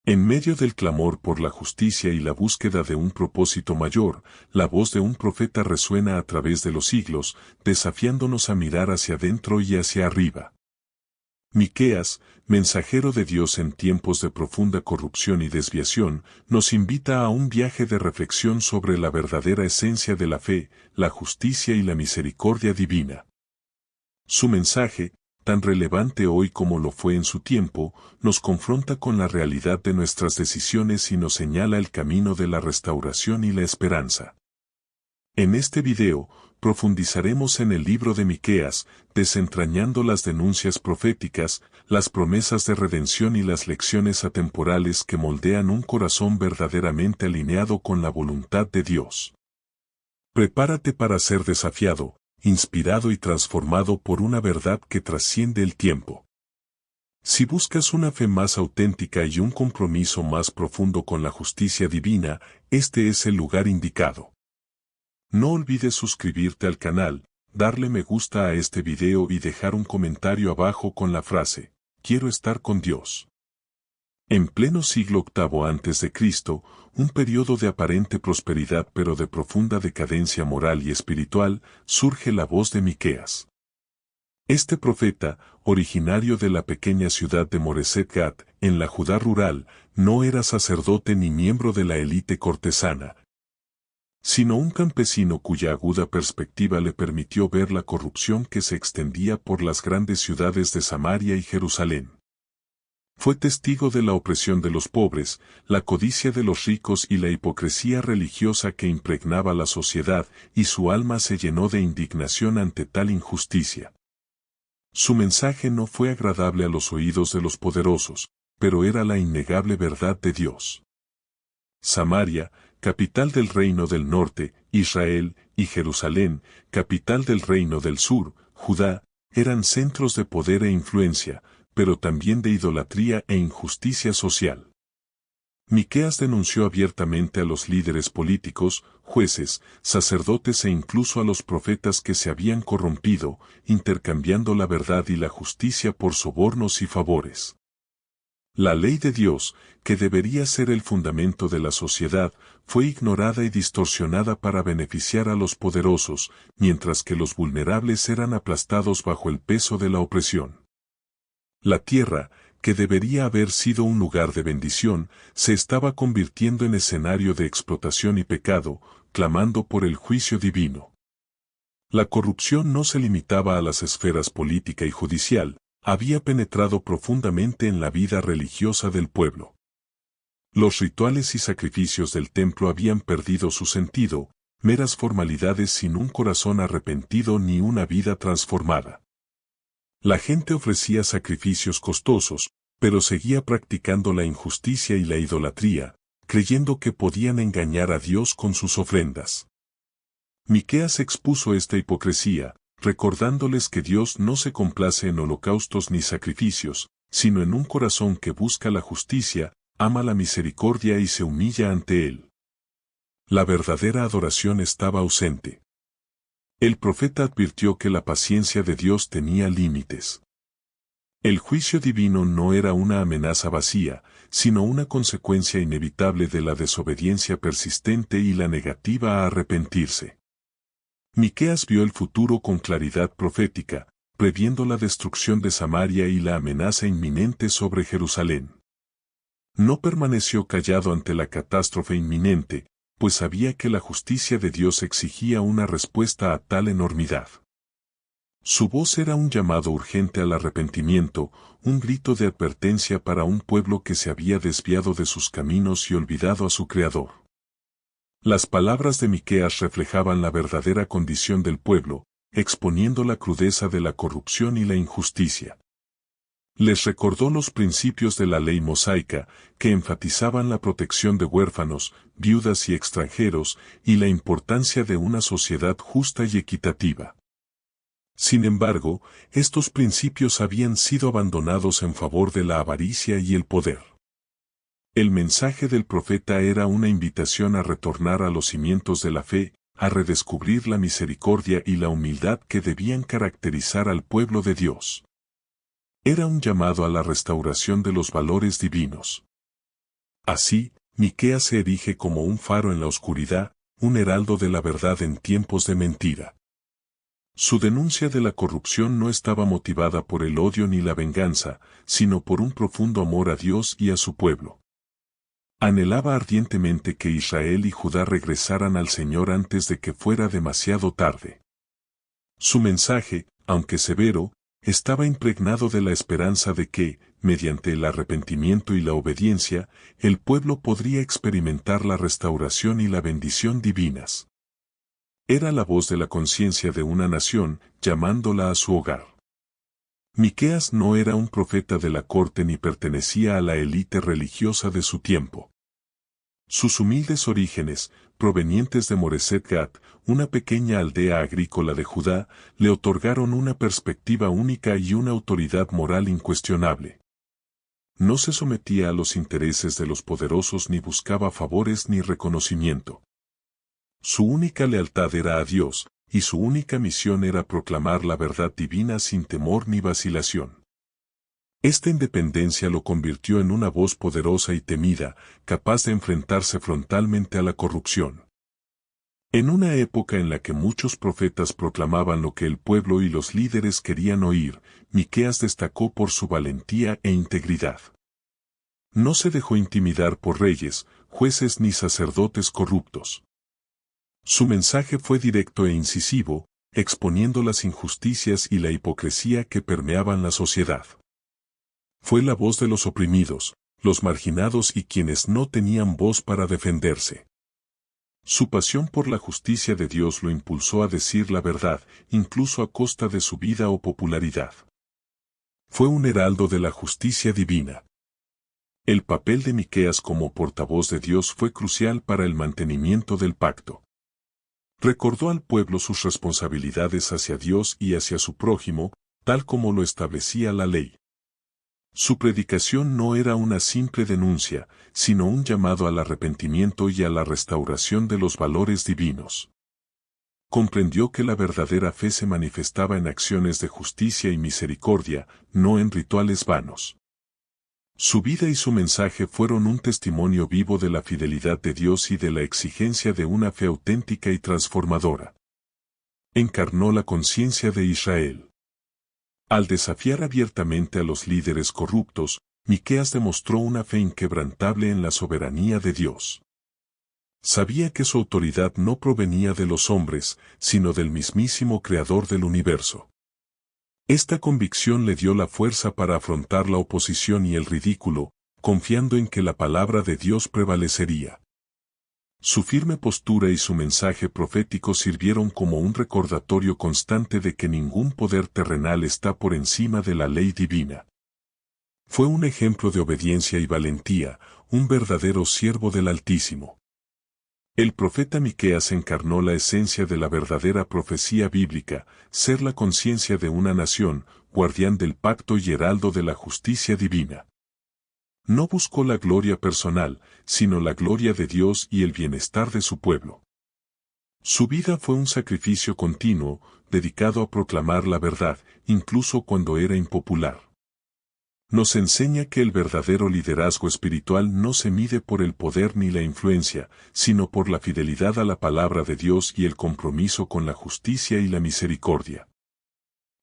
En medio del clamor por la justicia y la búsqueda de un propósito mayor, la voz de un profeta resuena a través de los siglos, desafiándonos a mirar hacia adentro y hacia arriba. Miqueas, mensajero de Dios en tiempos de profunda corrupción y desviación, nos invita a un viaje de reflexión sobre la verdadera esencia de la fe, la justicia y la misericordia divina. Su mensaje, tan relevante hoy como lo fue en su tiempo, nos confronta con la realidad de nuestras decisiones y nos señala el camino de la restauración y la esperanza. En este video, profundizaremos en el libro de Miqueas, desentrañando las denuncias proféticas, las promesas de redención y las lecciones atemporales que moldean un corazón verdaderamente alineado con la voluntad de Dios. Prepárate para ser desafiado, inspirado y transformado por una verdad que trasciende el tiempo. Si buscas una fe más auténtica y un compromiso más profundo con la justicia divina, este es el lugar indicado. No olvides suscribirte al canal, darle me gusta a este video y dejar un comentario abajo con la frase, "Quiero estar con Dios". En pleno siglo VIII a.C., un periodo de aparente prosperidad pero de profunda decadencia moral y espiritual, surge la voz de Miqueas. Este profeta, originario de la pequeña ciudad de Moreset Gat, en la Judá rural, no era sacerdote ni miembro de la élite cortesana, sino un campesino cuya aguda perspectiva le permitió ver la corrupción que se extendía por las grandes ciudades de Samaria y Jerusalén. Fue testigo de la opresión de los pobres, la codicia de los ricos y la hipocresía religiosa que impregnaba la sociedad, y su alma se llenó de indignación ante tal injusticia. Su mensaje no fue agradable a los oídos de los poderosos, pero era la innegable verdad de Dios. Samaria, capital del reino del norte, Israel, y Jerusalén, capital del reino del sur, Judá, eran centros de poder e influencia, pero también de idolatría e injusticia social. Miqueas denunció abiertamente a los líderes políticos, jueces, sacerdotes e incluso a los profetas que se habían corrompido, intercambiando la verdad y la justicia por sobornos y favores. La ley de Dios, que debería ser el fundamento de la sociedad, fue ignorada y distorsionada para beneficiar a los poderosos, mientras que los vulnerables eran aplastados bajo el peso de la opresión. La tierra, que debería haber sido un lugar de bendición, se estaba convirtiendo en escenario de explotación y pecado, clamando por el juicio divino. La corrupción no se limitaba a las esferas política y judicial, había penetrado profundamente en la vida religiosa del pueblo. Los rituales y sacrificios del templo habían perdido su sentido, meras formalidades sin un corazón arrepentido ni una vida transformada. La gente ofrecía sacrificios costosos, pero seguía practicando la injusticia y la idolatría, creyendo que podían engañar a Dios con sus ofrendas. Miqueas expuso esta hipocresía, recordándoles que Dios no se complace en holocaustos ni sacrificios, sino en un corazón que busca la justicia, ama la misericordia y se humilla ante Él. La verdadera adoración estaba ausente. El profeta advirtió que la paciencia de Dios tenía límites. El juicio divino no era una amenaza vacía, sino una consecuencia inevitable de la desobediencia persistente y la negativa a arrepentirse. Miqueas vio el futuro con claridad profética, previendo la destrucción de Samaria y la amenaza inminente sobre Jerusalén. No permaneció callado ante la catástrofe inminente, pues sabía que la justicia de Dios exigía una respuesta a tal enormidad. Su voz era un llamado urgente al arrepentimiento, un grito de advertencia para un pueblo que se había desviado de sus caminos y olvidado a su Creador. Las palabras de Miqueas reflejaban la verdadera condición del pueblo, exponiendo la crudeza de la corrupción y la injusticia. Les recordó los principios de la ley mosaica, que enfatizaban la protección de huérfanos, viudas y extranjeros, y la importancia de una sociedad justa y equitativa. Sin embargo, estos principios habían sido abandonados en favor de la avaricia y el poder. El mensaje del profeta era una invitación a retornar a los cimientos de la fe, a redescubrir la misericordia y la humildad que debían caracterizar al pueblo de Dios. Era un llamado a la restauración de los valores divinos. Así, Miqueas se erige como un faro en la oscuridad, un heraldo de la verdad en tiempos de mentira. Su denuncia de la corrupción no estaba motivada por el odio ni la venganza, sino por un profundo amor a Dios y a su pueblo. Anhelaba ardientemente que Israel y Judá regresaran al Señor antes de que fuera demasiado tarde. Su mensaje, aunque severo, estaba impregnado de la esperanza de que, mediante el arrepentimiento y la obediencia, el pueblo podría experimentar la restauración y la bendición divinas. Era la voz de la conciencia de una nación, llamándola a su hogar. Miqueas no era un profeta de la corte ni pertenecía a la élite religiosa de su tiempo. Sus humildes orígenes, provenientes de Moreset Gat, una pequeña aldea agrícola de Judá, le otorgaron una perspectiva única y una autoridad moral incuestionable. No se sometía a los intereses de los poderosos ni buscaba favores ni reconocimiento. Su única lealtad era a Dios, y su única misión era proclamar la verdad divina sin temor ni vacilación. Esta independencia lo convirtió en una voz poderosa y temida, capaz de enfrentarse frontalmente a la corrupción. En una época en la que muchos profetas proclamaban lo que el pueblo y los líderes querían oír, Miqueas destacó por su valentía e integridad. No se dejó intimidar por reyes, jueces ni sacerdotes corruptos. Su mensaje fue directo e incisivo, exponiendo las injusticias y la hipocresía que permeaban la sociedad. Fue la voz de los oprimidos, los marginados y quienes no tenían voz para defenderse. Su pasión por la justicia de Dios lo impulsó a decir la verdad, incluso a costa de su vida o popularidad. Fue un heraldo de la justicia divina. El papel de Miqueas como portavoz de Dios fue crucial para el mantenimiento del pacto. Recordó al pueblo sus responsabilidades hacia Dios y hacia su prójimo, tal como lo establecía la ley. Su predicación no era una simple denuncia, sino un llamado al arrepentimiento y a la restauración de los valores divinos. Comprendió que la verdadera fe se manifestaba en acciones de justicia y misericordia, no en rituales vanos. Su vida y su mensaje fueron un testimonio vivo de la fidelidad de Dios y de la exigencia de una fe auténtica y transformadora. Encarnó la conciencia de Israel. Al desafiar abiertamente a los líderes corruptos, Miqueas demostró una fe inquebrantable en la soberanía de Dios. Sabía que su autoridad no provenía de los hombres, sino del mismísimo Creador del universo. Esta convicción le dio la fuerza para afrontar la oposición y el ridículo, confiando en que la palabra de Dios prevalecería. Su firme postura y su mensaje profético sirvieron como un recordatorio constante de que ningún poder terrenal está por encima de la ley divina. Fue un ejemplo de obediencia y valentía, un verdadero siervo del Altísimo. El profeta Miqueas encarnó la esencia de la verdadera profecía bíblica, ser la conciencia de una nación, guardián del pacto y heraldo de la justicia divina. No buscó la gloria personal, sino la gloria de Dios y el bienestar de su pueblo. Su vida fue un sacrificio continuo, dedicado a proclamar la verdad, incluso cuando era impopular. Nos enseña que el verdadero liderazgo espiritual no se mide por el poder ni la influencia, sino por la fidelidad a la palabra de Dios y el compromiso con la justicia y la misericordia.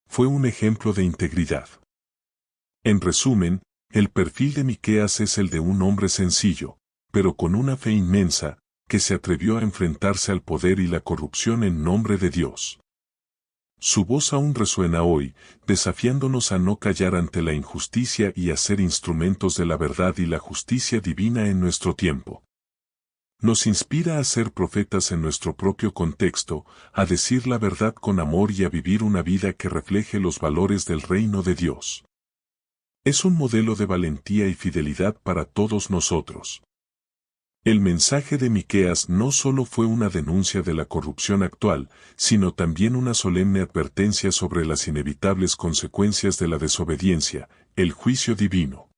Fue un ejemplo de integridad. En resumen, el perfil de Miqueas es el de un hombre sencillo, pero con una fe inmensa, que se atrevió a enfrentarse al poder y la corrupción en nombre de Dios. Su voz aún resuena hoy, desafiándonos a no callar ante la injusticia y a ser instrumentos de la verdad y la justicia divina en nuestro tiempo. Nos inspira a ser profetas en nuestro propio contexto, a decir la verdad con amor y a vivir una vida que refleje los valores del reino de Dios. Es un modelo de valentía y fidelidad para todos nosotros. El mensaje de Miqueas no solo fue una denuncia de la corrupción actual, sino también una solemne advertencia sobre las inevitables consecuencias de la desobediencia, el juicio divino.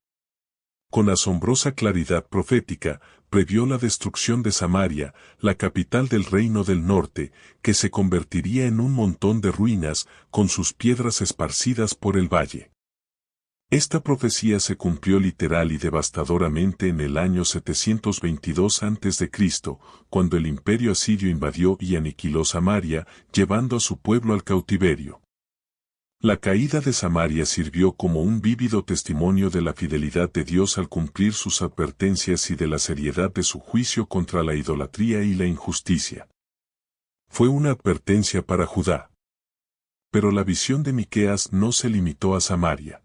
Con asombrosa claridad profética, previó la destrucción de Samaria, la capital del reino del norte, que se convertiría en un montón de ruinas, con sus piedras esparcidas por el valle. Esta profecía se cumplió literal y devastadoramente en el año 722 a.C., cuando el imperio asirio invadió y aniquiló Samaria, llevando a su pueblo al cautiverio. La caída de Samaria sirvió como un vívido testimonio de la fidelidad de Dios al cumplir sus advertencias y de la seriedad de su juicio contra la idolatría y la injusticia. Fue una advertencia para Judá. Pero la visión de Miqueas no se limitó a Samaria.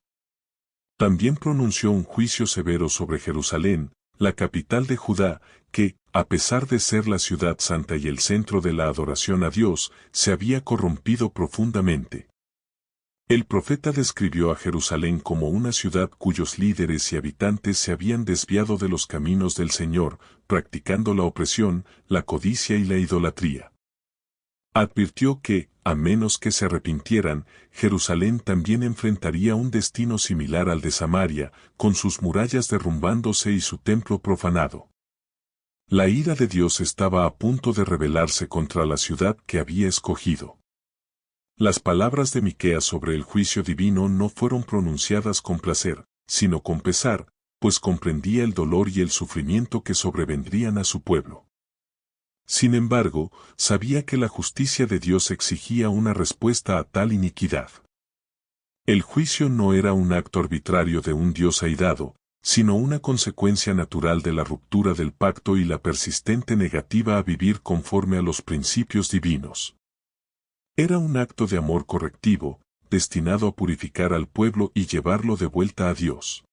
También pronunció un juicio severo sobre Jerusalén, la capital de Judá, que, a pesar de ser la ciudad santa y el centro de la adoración a Dios, se había corrompido profundamente. El profeta describió a Jerusalén como una ciudad cuyos líderes y habitantes se habían desviado de los caminos del Señor, practicando la opresión, la codicia y la idolatría. Advirtió que, a menos que se arrepintieran, Jerusalén también enfrentaría un destino similar al de Samaria, con sus murallas derrumbándose y su templo profanado. La ira de Dios estaba a punto de rebelarse contra la ciudad que había escogido. Las palabras de Miqueas sobre el juicio divino no fueron pronunciadas con placer, sino con pesar, pues comprendía el dolor y el sufrimiento que sobrevendrían a su pueblo. Sin embargo, sabía que la justicia de Dios exigía una respuesta a tal iniquidad. El juicio no era un acto arbitrario de un Dios airado, sino una consecuencia natural de la ruptura del pacto y la persistente negativa a vivir conforme a los principios divinos. Era un acto de amor correctivo, destinado a purificar al pueblo y llevarlo de vuelta a Dios.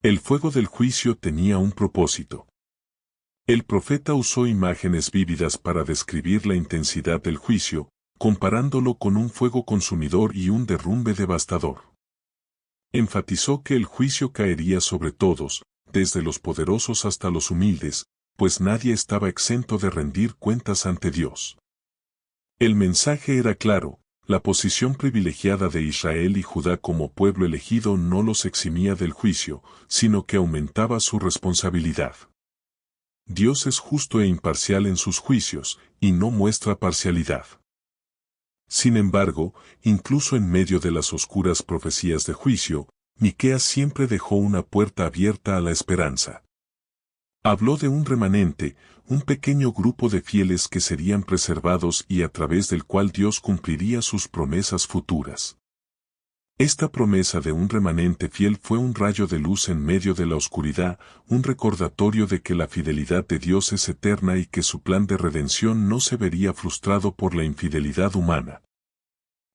El fuego del juicio tenía un propósito. El profeta usó imágenes vívidas para describir la intensidad del juicio, comparándolo con un fuego consumidor y un derrumbe devastador. Enfatizó que el juicio caería sobre todos, desde los poderosos hasta los humildes, pues nadie estaba exento de rendir cuentas ante Dios. El mensaje era claro: la posición privilegiada de Israel y Judá como pueblo elegido no los eximía del juicio, sino que aumentaba su responsabilidad. Dios es justo e imparcial en sus juicios, y no muestra parcialidad. Sin embargo, incluso en medio de las oscuras profecías de juicio, Miqueas siempre dejó una puerta abierta a la esperanza. Habló de un remanente, un pequeño grupo de fieles que serían preservados y a través del cual Dios cumpliría sus promesas futuras. Esta promesa de un remanente fiel fue un rayo de luz en medio de la oscuridad, un recordatorio de que la fidelidad de Dios es eterna y que su plan de redención no se vería frustrado por la infidelidad humana.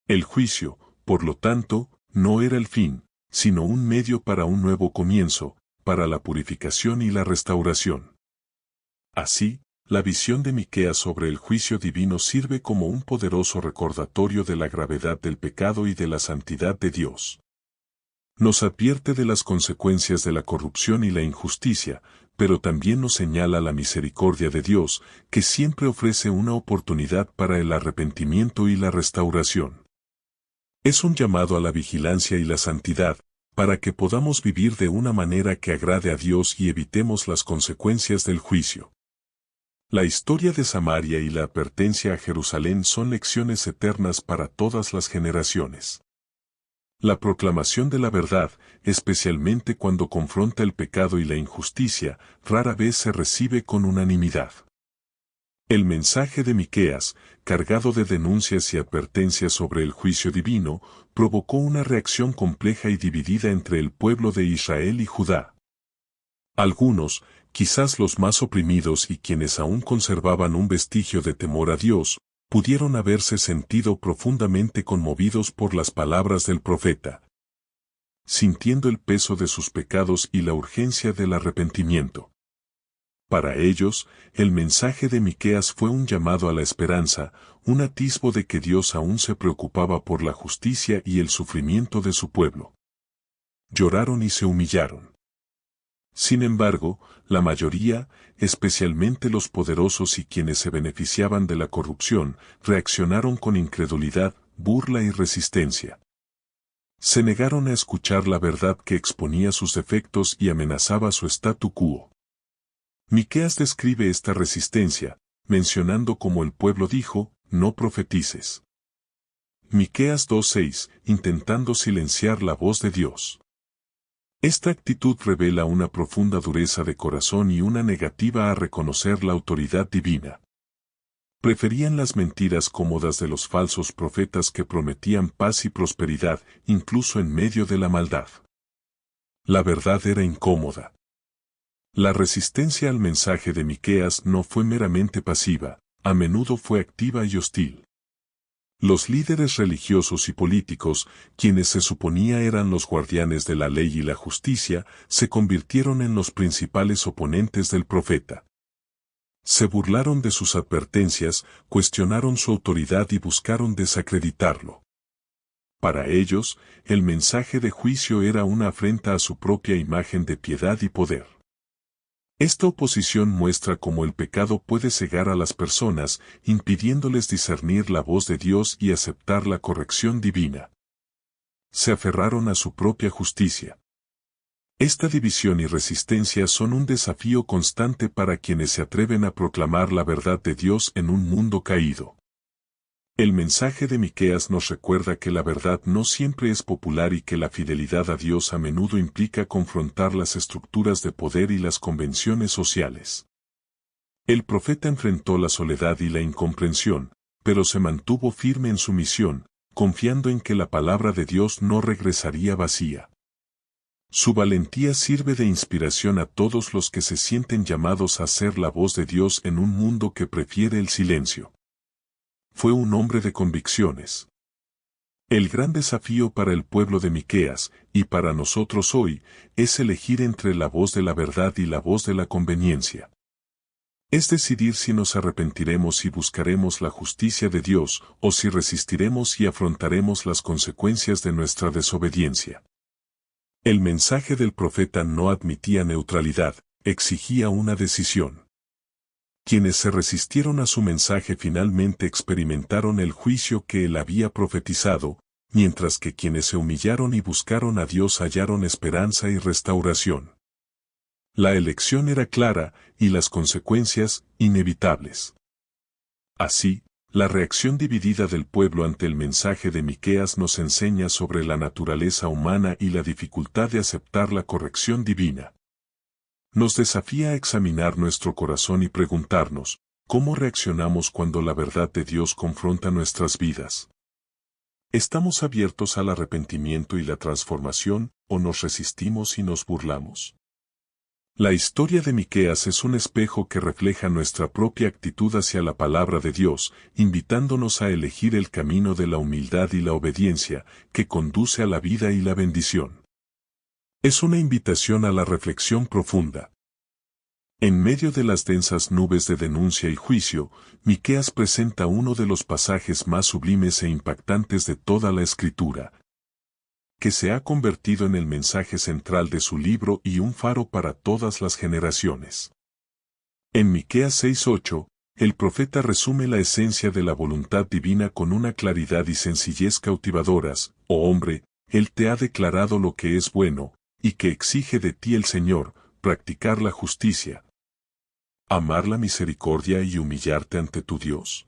El juicio, por lo tanto, no era el fin, sino un medio para un nuevo comienzo, para la purificación y la restauración. Así, la visión de Miqueas sobre el juicio divino sirve como un poderoso recordatorio de la gravedad del pecado y de la santidad de Dios. Nos advierte de las consecuencias de la corrupción y la injusticia, pero también nos señala la misericordia de Dios, que siempre ofrece una oportunidad para el arrepentimiento y la restauración. Es un llamado a la vigilancia y la santidad, para que podamos vivir de una manera que agrade a Dios y evitemos las consecuencias del juicio. La historia de Samaria y la advertencia a Jerusalén son lecciones eternas para todas las generaciones. La proclamación de la verdad, especialmente cuando confronta el pecado y la injusticia, rara vez se recibe con unanimidad. El mensaje de Miqueas, cargado de denuncias y advertencias sobre el juicio divino, provocó una reacción compleja y dividida entre el pueblo de Israel y Judá. Algunos, quizás los más oprimidos y quienes aún conservaban un vestigio de temor a Dios, pudieron haberse sentido profundamente conmovidos por las palabras del profeta, sintiendo el peso de sus pecados y la urgencia del arrepentimiento. Para ellos, el mensaje de Miqueas fue un llamado a la esperanza, un atisbo de que Dios aún se preocupaba por la justicia y el sufrimiento de su pueblo. Lloraron y se humillaron. Sin embargo, la mayoría, especialmente los poderosos y quienes se beneficiaban de la corrupción, reaccionaron con incredulidad, burla y resistencia. Se negaron a escuchar la verdad que exponía sus defectos y amenazaba su statu quo. Miqueas describe esta resistencia, mencionando cómo el pueblo dijo: no profetices. Miqueas 2:6, intentando silenciar la voz de Dios. Esta actitud revela una profunda dureza de corazón y una negativa a reconocer la autoridad divina. Preferían las mentiras cómodas de los falsos profetas que prometían paz y prosperidad, incluso en medio de la maldad. La verdad era incómoda. La resistencia al mensaje de Miqueas no fue meramente pasiva, a menudo fue activa y hostil. Los líderes religiosos y políticos, quienes se suponía eran los guardianes de la ley y la justicia, se convirtieron en los principales oponentes del profeta. Se burlaron de sus advertencias, cuestionaron su autoridad y buscaron desacreditarlo. Para ellos, el mensaje de juicio era una afrenta a su propia imagen de piedad y poder. Esta oposición muestra cómo el pecado puede cegar a las personas, impidiéndoles discernir la voz de Dios y aceptar la corrección divina. Se aferraron a su propia justicia. Esta división y resistencia son un desafío constante para quienes se atreven a proclamar la verdad de Dios en un mundo caído. El mensaje de Miqueas nos recuerda que la verdad no siempre es popular y que la fidelidad a Dios a menudo implica confrontar las estructuras de poder y las convenciones sociales. El profeta enfrentó la soledad y la incomprensión, pero se mantuvo firme en su misión, confiando en que la palabra de Dios no regresaría vacía. Su valentía sirve de inspiración a todos los que se sienten llamados a ser la voz de Dios en un mundo que prefiere el silencio. Fue un hombre de convicciones. El gran desafío para el pueblo de Miqueas, y para nosotros hoy, es elegir entre la voz de la verdad y la voz de la conveniencia. Es decidir si nos arrepentiremos y buscaremos la justicia de Dios, o si resistiremos y afrontaremos las consecuencias de nuestra desobediencia. El mensaje del profeta no admitía neutralidad, exigía una decisión. Quienes se resistieron a su mensaje finalmente experimentaron el juicio que él había profetizado, mientras que quienes se humillaron y buscaron a Dios hallaron esperanza y restauración. La elección era clara y las consecuencias inevitables. Así, la reacción dividida del pueblo ante el mensaje de Miqueas nos enseña sobre la naturaleza humana y la dificultad de aceptar la corrección divina. Nos desafía a examinar nuestro corazón y preguntarnos, ¿cómo reaccionamos cuando la verdad de Dios confronta nuestras vidas? ¿Estamos abiertos al arrepentimiento y la transformación, o nos resistimos y nos burlamos? La historia de Miqueas es un espejo que refleja nuestra propia actitud hacia la palabra de Dios, invitándonos a elegir el camino de la humildad y la obediencia, que conduce a la vida y la bendición. Es una invitación a la reflexión profunda. En medio de las densas nubes de denuncia y juicio, Miqueas presenta uno de los pasajes más sublimes e impactantes de toda la Escritura, que se ha convertido en el mensaje central de su libro y un faro para todas las generaciones. En Miqueas 6:8, el profeta resume la esencia de la voluntad divina con una claridad y sencillez cautivadoras: «Oh hombre, Él te ha declarado lo que es bueno, y que exige de ti el Señor, practicar la justicia, amar la misericordia y humillarte ante tu Dios».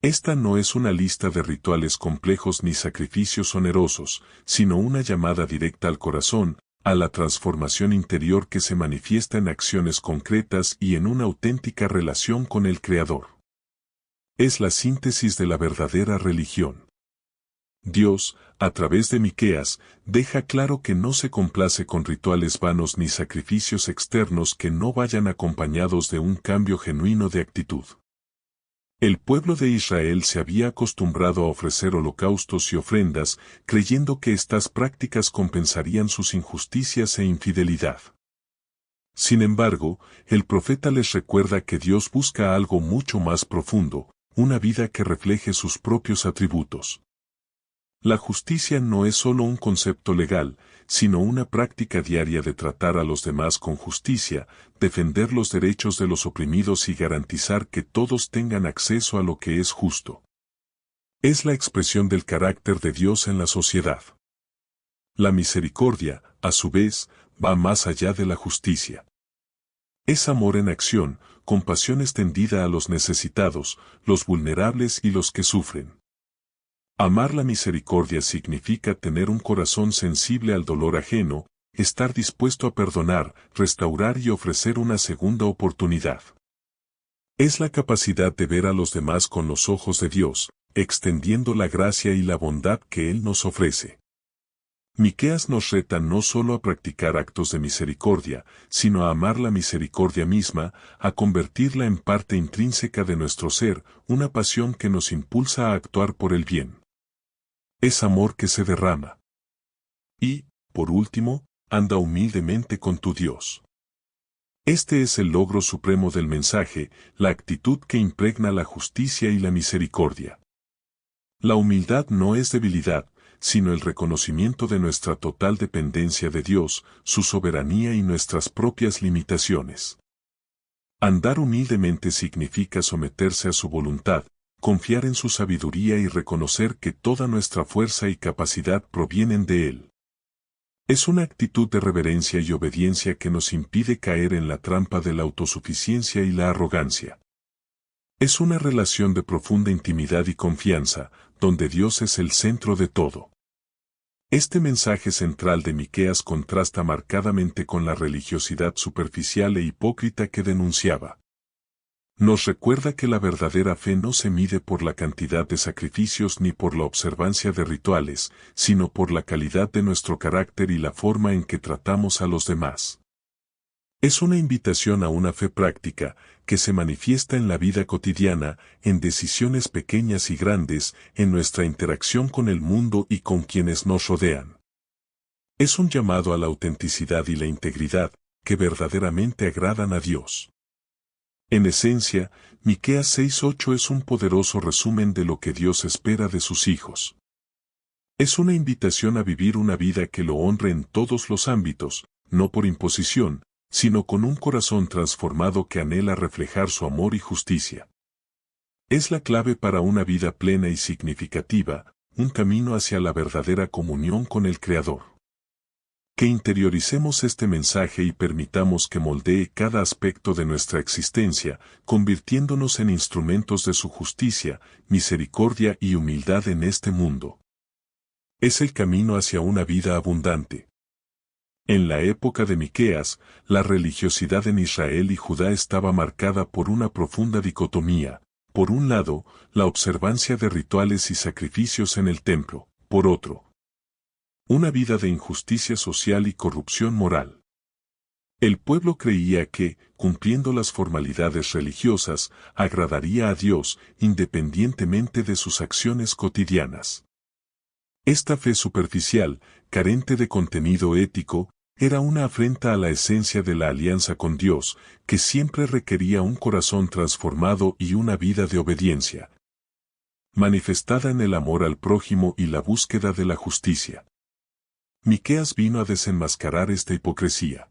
Esta no es una lista de rituales complejos ni sacrificios onerosos, sino una llamada directa al corazón, a la transformación interior que se manifiesta en acciones concretas y en una auténtica relación con el Creador. Es la síntesis de la verdadera religión. Dios, a través de Miqueas, deja claro que no se complace con rituales vanos ni sacrificios externos que no vayan acompañados de un cambio genuino de actitud. El pueblo de Israel se había acostumbrado a ofrecer holocaustos y ofrendas, creyendo que estas prácticas compensarían sus injusticias e infidelidad. Sin embargo, el profeta les recuerda que Dios busca algo mucho más profundo, una vida que refleje sus propios atributos. La justicia no es solo un concepto legal, sino una práctica diaria de tratar a los demás con justicia, defender los derechos de los oprimidos y garantizar que todos tengan acceso a lo que es justo. Es la expresión del carácter de Dios en la sociedad. La misericordia, a su vez, va más allá de la justicia. Es amor en acción, compasión extendida a los necesitados, los vulnerables y los que sufren. Amar la misericordia significa tener un corazón sensible al dolor ajeno, estar dispuesto a perdonar, restaurar y ofrecer una segunda oportunidad. Es la capacidad de ver a los demás con los ojos de Dios, extendiendo la gracia y la bondad que Él nos ofrece. Miqueas nos reta no solo a practicar actos de misericordia, sino a amar la misericordia misma, a convertirla en parte intrínseca de nuestro ser, una pasión que nos impulsa a actuar por el bien. Es amor que se derrama. Y, por último, anda humildemente con tu Dios. Este es el logro supremo del mensaje, la actitud que impregna la justicia y la misericordia. La humildad no es debilidad, sino el reconocimiento de nuestra total dependencia de Dios, su soberanía y nuestras propias limitaciones. Andar humildemente significa someterse a su voluntad, confiar en su sabiduría y reconocer que toda nuestra fuerza y capacidad provienen de Él. Es una actitud de reverencia y obediencia que nos impide caer en la trampa de la autosuficiencia y la arrogancia. Es una relación de profunda intimidad y confianza, donde Dios es el centro de todo. Este mensaje central de Miqueas contrasta marcadamente con la religiosidad superficial e hipócrita que denunciaba. Nos recuerda que la verdadera fe no se mide por la cantidad de sacrificios ni por la observancia de rituales, sino por la calidad de nuestro carácter y la forma en que tratamos a los demás. Es una invitación a una fe práctica, que se manifiesta en la vida cotidiana, en decisiones pequeñas y grandes, en nuestra interacción con el mundo y con quienes nos rodean. Es un llamado a la autenticidad y la integridad, que verdaderamente agradan a Dios. En esencia, Miqueas 6:8 es un poderoso resumen de lo que Dios espera de sus hijos. Es una invitación a vivir una vida que lo honre en todos los ámbitos, no por imposición, sino con un corazón transformado que anhela reflejar su amor y justicia. Es la clave para una vida plena y significativa, un camino hacia la verdadera comunión con el Creador. Que interioricemos este mensaje y permitamos que moldee cada aspecto de nuestra existencia, convirtiéndonos en instrumentos de su justicia, misericordia y humildad en este mundo. Es el camino hacia una vida abundante. En la época de Miqueas, la religiosidad en Israel y Judá estaba marcada por una profunda dicotomía. Por un lado, la observancia de rituales y sacrificios en el templo, por otro, una vida de injusticia social y corrupción moral. El pueblo creía que, cumpliendo las formalidades religiosas, agradaría a Dios independientemente de sus acciones cotidianas. Esta fe superficial, carente de contenido ético, era una afrenta a la esencia de la alianza con Dios, que siempre requería un corazón transformado y una vida de obediencia, manifestada en el amor al prójimo y la búsqueda de la justicia. Miqueas vino a desenmascarar esta hipocresía.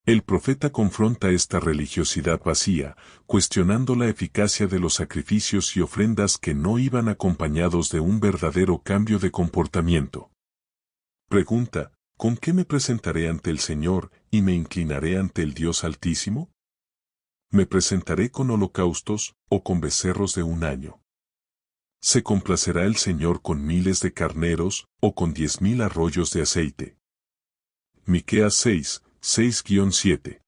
El profeta confronta esta religiosidad vacía, cuestionando la eficacia de los sacrificios y ofrendas que no iban acompañados de un verdadero cambio de comportamiento. Pregunta: ¿con qué me presentaré ante el Señor y me inclinaré ante el Dios Altísimo? ¿Me presentaré con holocaustos o con becerros de un año? ¿Se complacerá el Señor con miles de carneros o con 10,000 arroyos de aceite? Miqueas 6:7.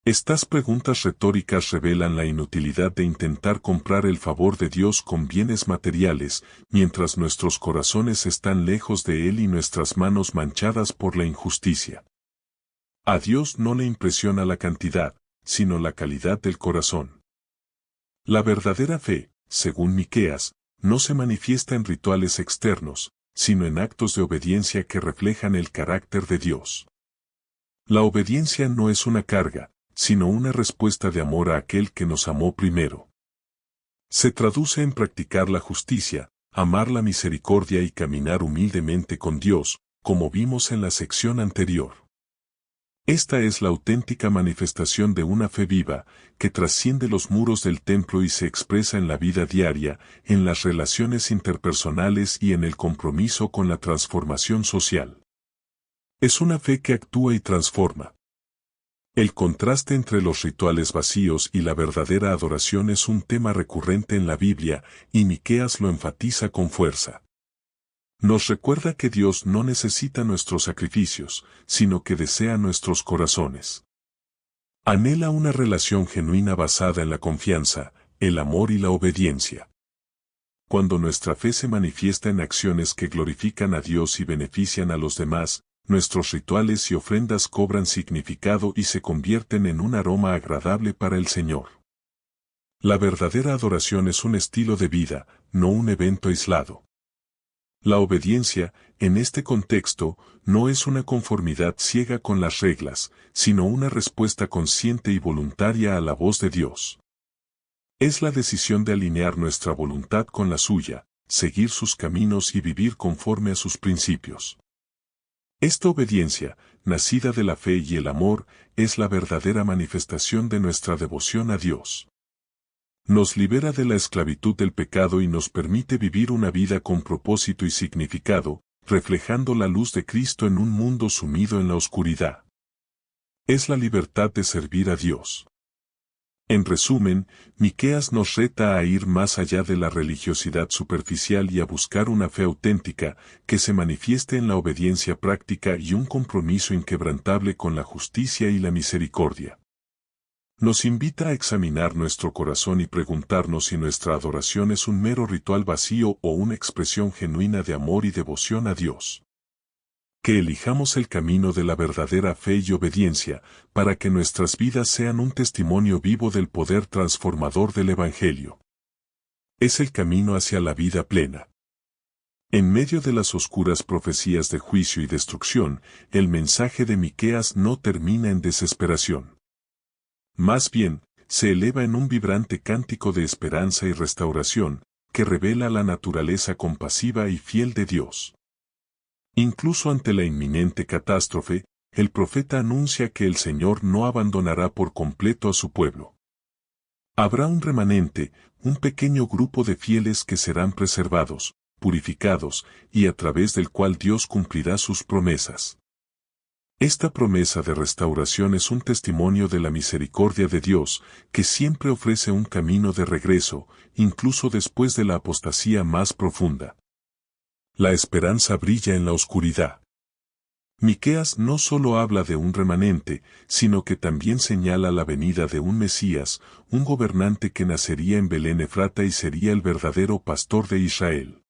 Estas preguntas retóricas revelan la inutilidad de intentar comprar el favor de Dios con bienes materiales, mientras nuestros corazones están lejos de Él y nuestras manos manchadas por la injusticia. A Dios no le impresiona la cantidad, sino la calidad del corazón. La verdadera fe, según Miqueas, no se manifiesta en rituales externos, sino en actos de obediencia que reflejan el carácter de Dios. La obediencia no es una carga, sino una respuesta de amor a aquel que nos amó primero. Se traduce en practicar la justicia, amar la misericordia y caminar humildemente con Dios, como vimos en la sección anterior. Esta es la auténtica manifestación de una fe viva, que trasciende los muros del templo y se expresa en la vida diaria, en las relaciones interpersonales y en el compromiso con la transformación social. Es una fe que actúa y transforma. El contraste entre los rituales vacíos y la verdadera adoración es un tema recurrente en la Biblia, y Miqueas lo enfatiza con fuerza. Nos recuerda que Dios no necesita nuestros sacrificios, sino que desea nuestros corazones. Anhela una relación genuina basada en la confianza, el amor y la obediencia. Cuando nuestra fe se manifiesta en acciones que glorifican a Dios y benefician a los demás, nuestros rituales y ofrendas cobran significado y se convierten en un aroma agradable para el Señor. La verdadera adoración es un estilo de vida, no un evento aislado. La obediencia, en este contexto, no es una conformidad ciega con las reglas, sino una respuesta consciente y voluntaria a la voz de Dios. Es la decisión de alinear nuestra voluntad con la suya, seguir sus caminos y vivir conforme a sus principios. Esta obediencia, nacida de la fe y el amor, es la verdadera manifestación de nuestra devoción a Dios. Nos libera de la esclavitud del pecado y nos permite vivir una vida con propósito y significado, reflejando la luz de Cristo en un mundo sumido en la oscuridad. Es la libertad de servir a Dios. En resumen, Miqueas nos reta a ir más allá de la religiosidad superficial y a buscar una fe auténtica, que se manifieste en la obediencia práctica y un compromiso inquebrantable con la justicia y la misericordia. Nos invita a examinar nuestro corazón y preguntarnos si nuestra adoración es un mero ritual vacío o una expresión genuina de amor y devoción a Dios. Que elijamos el camino de la verdadera fe y obediencia, para que nuestras vidas sean un testimonio vivo del poder transformador del Evangelio. Es el camino hacia la vida plena. En medio de las oscuras profecías de juicio y destrucción, el mensaje de Miqueas no termina en desesperación. Más bien, se eleva en un vibrante cántico de esperanza y restauración, que revela la naturaleza compasiva y fiel de Dios. Incluso ante la inminente catástrofe, el profeta anuncia que el Señor no abandonará por completo a su pueblo. Habrá un remanente, un pequeño grupo de fieles que serán preservados, purificados, y a través del cual Dios cumplirá sus promesas. Esta promesa de restauración es un testimonio de la misericordia de Dios, que siempre ofrece un camino de regreso, incluso después de la apostasía más profunda. La esperanza brilla en la oscuridad. Miqueas no solo habla de un remanente, sino que también señala la venida de un Mesías, un gobernante que nacería en Belén Efrata y sería el verdadero pastor de Israel.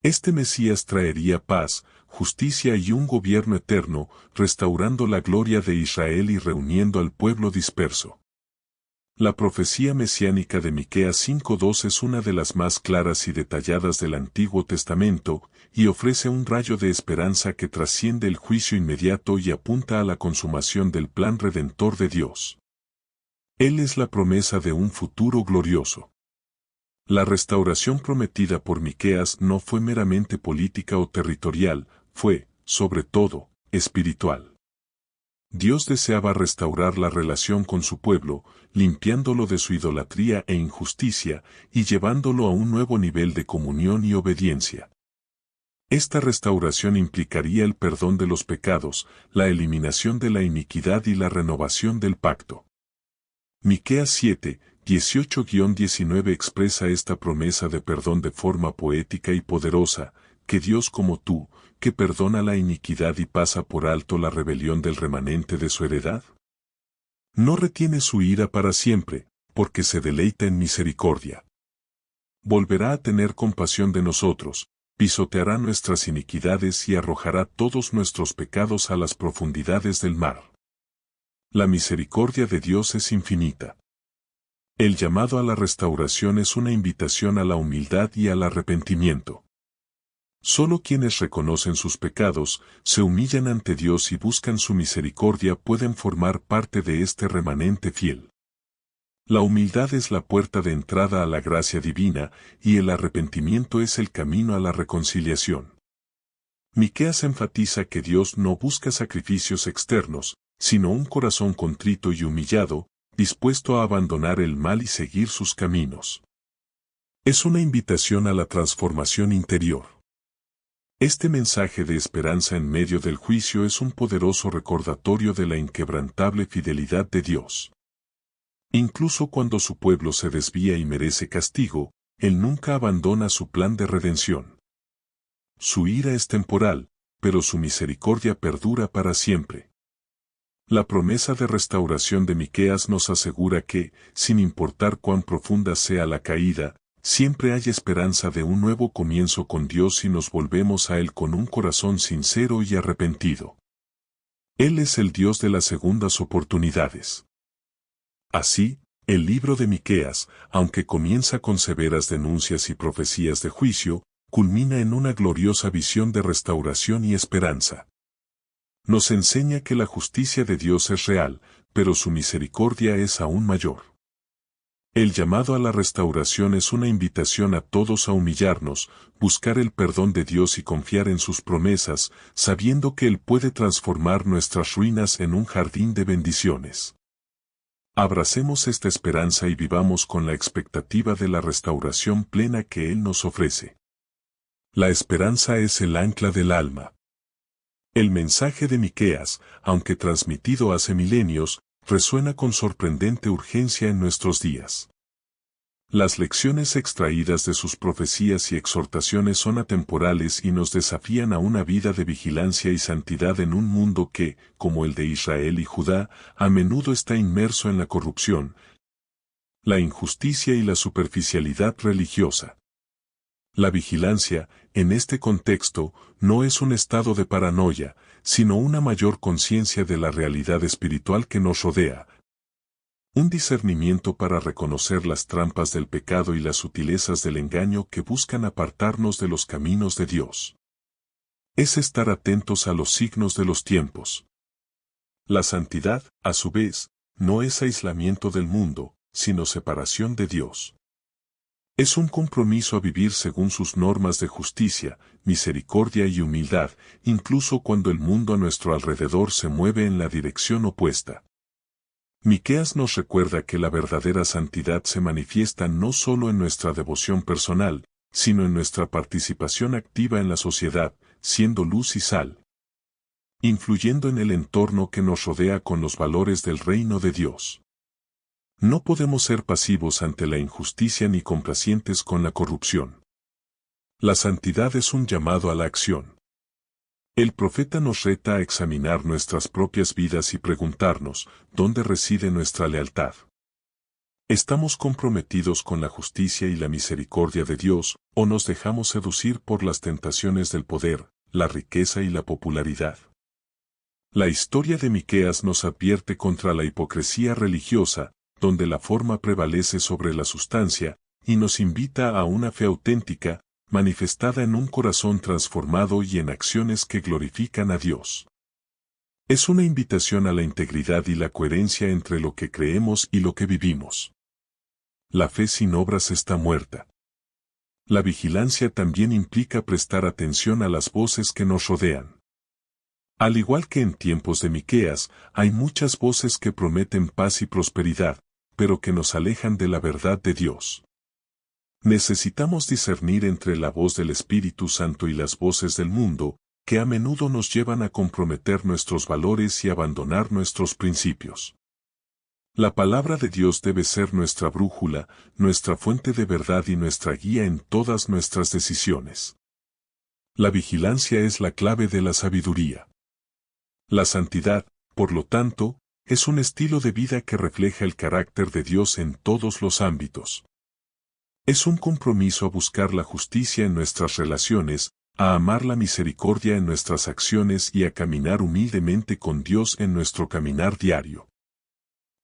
Este Mesías traería paz, justicia y un gobierno eterno, restaurando la gloria de Israel y reuniendo al pueblo disperso. La profecía mesiánica de Miqueas 5:2 es una de las más claras y detalladas del Antiguo Testamento, y ofrece un rayo de esperanza que trasciende el juicio inmediato y apunta a la consumación del plan redentor de Dios. Él es la promesa de un futuro glorioso. La restauración prometida por Miqueas no fue meramente política o territorial, fue, sobre todo, espiritual. Dios deseaba restaurar la relación con su pueblo, limpiándolo de su idolatría e injusticia, y llevándolo a un nuevo nivel de comunión y obediencia. Esta restauración implicaría el perdón de los pecados, la eliminación de la iniquidad y la renovación del pacto. Miqueas 7, 18-19 expresa esta promesa de perdón de forma poética y poderosa, que Dios como tú, que perdona la iniquidad y pasa por alto la rebelión del remanente de su heredad. No retiene su ira para siempre, porque se deleita en misericordia. Volverá a tener compasión de nosotros, pisoteará nuestras iniquidades y arrojará todos nuestros pecados a las profundidades del mar. La misericordia de Dios es infinita. El llamado a la restauración es una invitación a la humildad y al arrepentimiento. Solo quienes reconocen sus pecados, se humillan ante Dios y buscan su misericordia pueden formar parte de este remanente fiel. La humildad es la puerta de entrada a la gracia divina, y el arrepentimiento es el camino a la reconciliación. Miqueas enfatiza que Dios no busca sacrificios externos, sino un corazón contrito y humillado, dispuesto a abandonar el mal y seguir sus caminos. Es una invitación a la transformación interior. Este mensaje de esperanza en medio del juicio es un poderoso recordatorio de la inquebrantable fidelidad de Dios. Incluso cuando su pueblo se desvía y merece castigo, Él nunca abandona su plan de redención. su ira es temporal, pero su misericordia perdura para siempre. La promesa de restauración de Miqueas nos asegura que, sin importar cuán profunda sea la caída, siempre hay esperanza de un nuevo comienzo con Dios si nos volvemos a Él con un corazón sincero y arrepentido. Él es el Dios de las segundas oportunidades. Así, el libro de Miqueas, aunque comienza con severas denuncias y profecías de juicio, culmina en una gloriosa visión de restauración y esperanza. Nos enseña que la justicia de Dios es real, pero su misericordia es aún mayor. El llamado a la restauración es una invitación a todos a humillarnos, buscar el perdón de Dios y confiar en sus promesas, sabiendo que Él puede transformar nuestras ruinas en un jardín de bendiciones. Abracemos esta esperanza y vivamos con la expectativa de la restauración plena que Él nos ofrece. La esperanza es el ancla del alma. El mensaje de Miqueas, aunque transmitido hace milenios, resuena con sorprendente urgencia en nuestros días. Las lecciones extraídas de sus profecías y exhortaciones son atemporales y nos desafían a una vida de vigilancia y santidad en un mundo que, como el de Israel y Judá, a menudo está inmerso en la corrupción, la injusticia y la superficialidad religiosa. La vigilancia, en este contexto, no es un estado de paranoia, sino una mayor conciencia de la realidad espiritual que nos rodea. Un discernimiento para reconocer las trampas del pecado y las sutilezas del engaño que buscan apartarnos de los caminos de Dios. Es estar atentos a los signos de los tiempos. La santidad, a su vez, no es aislamiento del mundo, sino separación de Dios. Es un compromiso a vivir según sus normas de justicia, misericordia y humildad, incluso cuando el mundo a nuestro alrededor se mueve en la dirección opuesta. Miqueas nos recuerda que la verdadera santidad se manifiesta no solo en nuestra devoción personal, sino en nuestra participación activa en la sociedad, siendo luz y sal, influyendo en el entorno que nos rodea con los valores del reino de Dios. No podemos ser pasivos ante la injusticia ni complacientes con la corrupción. La santidad es un llamado a la acción. El profeta nos reta a examinar nuestras propias vidas y preguntarnos, ¿dónde reside nuestra lealtad? ¿Estamos comprometidos con la justicia y la misericordia de Dios, o nos dejamos seducir por las tentaciones del poder, la riqueza y la popularidad? La historia de Miqueas nos advierte contra la hipocresía religiosa, donde la forma prevalece sobre la sustancia, y nos invita a una fe auténtica, manifestada en un corazón transformado y en acciones que glorifican a Dios. Es una invitación a la integridad y la coherencia entre lo que creemos y lo que vivimos. La fe sin obras está muerta. La vigilancia también implica prestar atención a las voces que nos rodean. Al igual que en tiempos de Miqueas, hay muchas voces que prometen paz y prosperidad, pero que nos alejan de la verdad de Dios. Necesitamos discernir entre la voz del Espíritu Santo y las voces del mundo, que a menudo nos llevan a comprometer nuestros valores y abandonar nuestros principios. La palabra de Dios debe ser nuestra brújula, nuestra fuente de verdad y nuestra guía en todas nuestras decisiones. La vigilancia es la clave de la sabiduría. La santidad, por lo tanto, es un estilo de vida que refleja el carácter de Dios en todos los ámbitos. Es un compromiso a buscar la justicia en nuestras relaciones, a amar la misericordia en nuestras acciones y a caminar humildemente con Dios en nuestro caminar diario.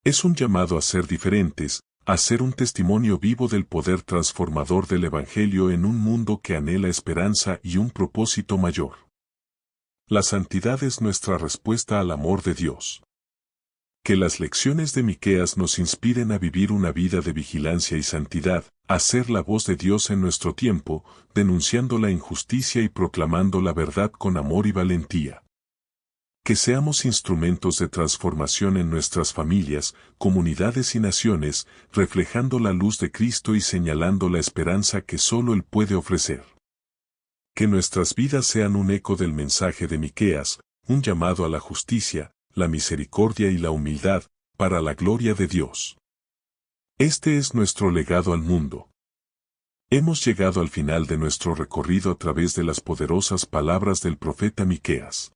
Es un llamado a ser diferentes, a ser un testimonio vivo del poder transformador del Evangelio en un mundo que anhela esperanza y un propósito mayor. La santidad es nuestra respuesta al amor de Dios. Que las lecciones de Miqueas nos inspiren a vivir una vida de vigilancia y santidad, a ser la voz de Dios en nuestro tiempo, denunciando la injusticia y proclamando la verdad con amor y valentía. Que seamos instrumentos de transformación en nuestras familias, comunidades y naciones, reflejando la luz de Cristo y señalando la esperanza que solo Él puede ofrecer. Que nuestras vidas sean un eco del mensaje de Miqueas, un llamado a la justicia, la misericordia y la humildad, para la gloria de Dios. Este es nuestro legado al mundo. Hemos llegado al final de nuestro recorrido a través de las poderosas palabras del profeta Miqueas.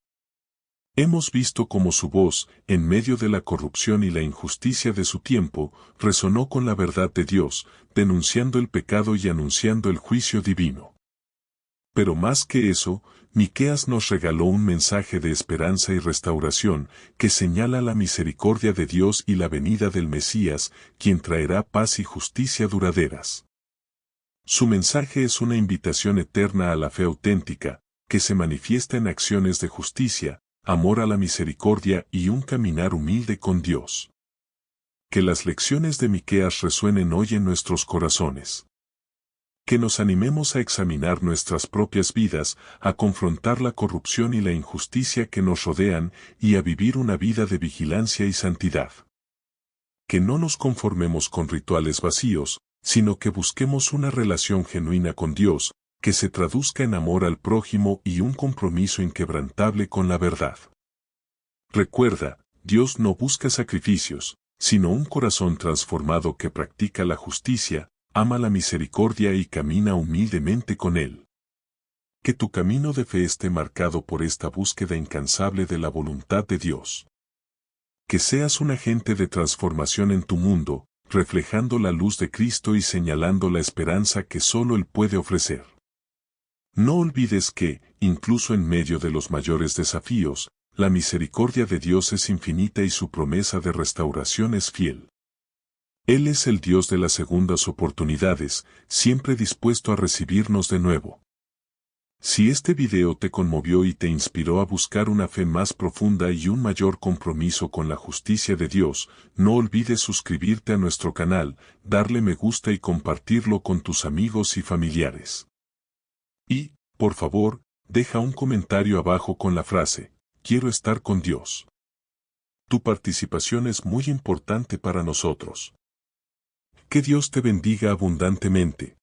Hemos visto cómo su voz, en medio de la corrupción y la injusticia de su tiempo, resonó con la verdad de Dios, denunciando el pecado y anunciando el juicio divino. Pero más que eso, Miqueas nos regaló un mensaje de esperanza y restauración que señala la misericordia de Dios y la venida del Mesías, quien traerá paz y justicia duraderas. Su mensaje es una invitación eterna a la fe auténtica, que se manifiesta en acciones de justicia, amor a la misericordia y un caminar humilde con Dios. Que las lecciones de Miqueas resuenen hoy en nuestros corazones. Que nos animemos a examinar nuestras propias vidas, a confrontar la corrupción y la injusticia que nos rodean y a vivir una vida de vigilancia y santidad. Que no nos conformemos con rituales vacíos, sino que busquemos una relación genuina con Dios, que se traduzca en amor al prójimo y un compromiso inquebrantable con la verdad. Recuerda, Dios no busca sacrificios, sino un corazón transformado que practica la justicia, ama la misericordia y camina humildemente con Él. Que tu camino de fe esté marcado por esta búsqueda incansable de la voluntad de Dios. Que seas un agente de transformación en tu mundo, reflejando la luz de Cristo y señalando la esperanza que solo Él puede ofrecer. No olvides que, incluso en medio de los mayores desafíos, la misericordia de Dios es infinita y su promesa de restauración es fiel. Él es el Dios de las segundas oportunidades, siempre dispuesto a recibirnos de nuevo. Si este video te conmovió y te inspiró a buscar una fe más profunda y un mayor compromiso con la justicia de Dios, no olvides suscribirte a nuestro canal, darle me gusta y compartirlo con tus amigos y familiares. Y, por favor, deja un comentario abajo con la frase, quiero estar con Dios. Tu participación es muy importante para nosotros. Que Dios te bendiga abundantemente.